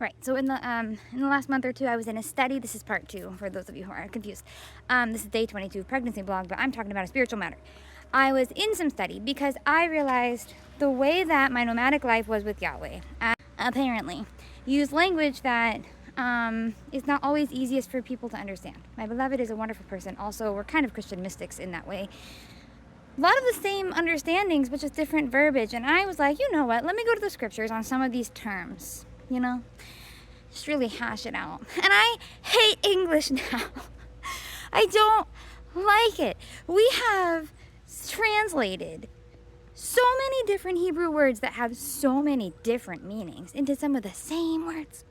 Right. So in the last month or two, I was in a study. This is part 2 for those of you who are confused. This is day 22 of pregnancy blog, but I'm talking about a spiritual matter. I was in some study because I realized the way that my nomadic life was with Yahweh, I apparently used language that is not always easiest for people to understand. My beloved is a wonderful person. Also, we're kind of Christian mystics in that way. A lot of the same understandings, but just different verbiage. And I was like, you know what? Let me go to the scriptures on some of these terms, just really hash it out. And I hate English now. I don't like it. We have translated so many different Hebrew words that have so many different meanings into some of the same words.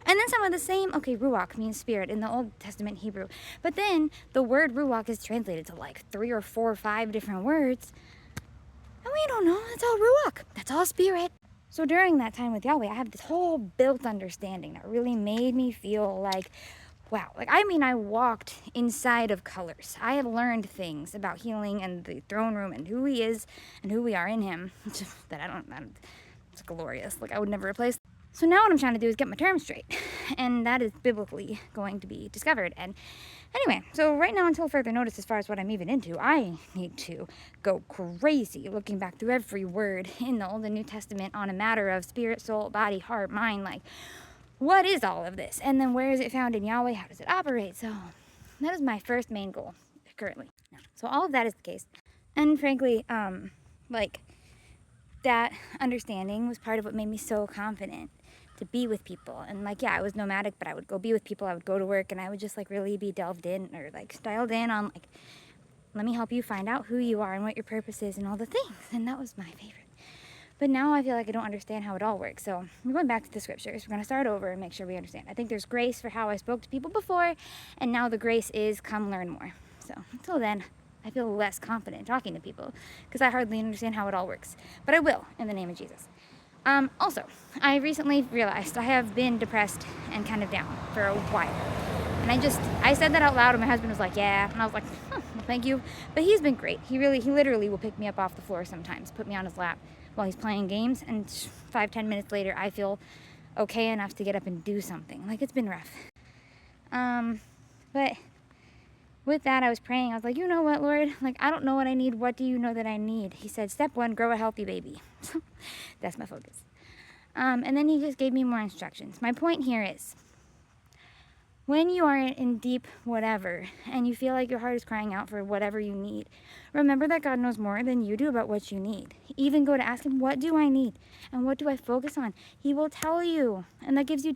And then some of the same, ruach means spirit in the Old Testament Hebrew. But then the word ruach is translated to like 3 or 4 or 5 different words. And we don't know, it's all ruach. That's all spirit. So during that time with Yahweh, I have this whole built understanding that really made me feel like, wow. I walked inside of colors. I have learned things about healing and the throne room and who he is and who we are in him that it's glorious. I would never replace. So now what I'm trying to do is get my terms straight. And that is biblically going to be discovered. And anyway, so right now, until further notice as far as what I'm even into, I need to go crazy looking back through every word in the Old and New Testament on a matter of spirit, soul, body, heart, mind. What is all of this? And then where is it found in Yahweh? How does it operate? So that is my first main goal currently. So all of that is the case. And frankly, that understanding was part of what made me so confident to be with people. And I was nomadic, but I would go be with people. I would go to work and I would just really be delved in or styled in on let me help you find out who you are and what your purpose is and all the things. And that was my favorite. But now I feel like I don't understand how it all works. So we're going back to the scriptures. We're going to start over and make sure we understand. I think there's grace for how I spoke to people before, and now the grace is come learn more. So until then, I feel less confident talking to people because I hardly understand how it all works. But I will, in the name of Jesus. Also, I recently realized I have been depressed and kind of down for a while. And I said that out loud, and my husband was like, yeah. And I was like, well, thank you. But he's been great. He literally will pick me up off the floor sometimes, put me on his lap while he's playing games. And 5-10 minutes later, I feel okay enough to get up and do something. It's been rough. But with that, I was praying. I was like, you know what, Lord? I don't know what I need. What do you know that I need? He said, step 1, grow a healthy baby. That's my focus. And then he just gave me more instructions. My point here is, when you are in deep whatever, and you feel like your heart is crying out for whatever you need, remember that God knows more than you do about what you need. Even go to ask him, what do I need? And what do I focus on? He will tell you. And that gives you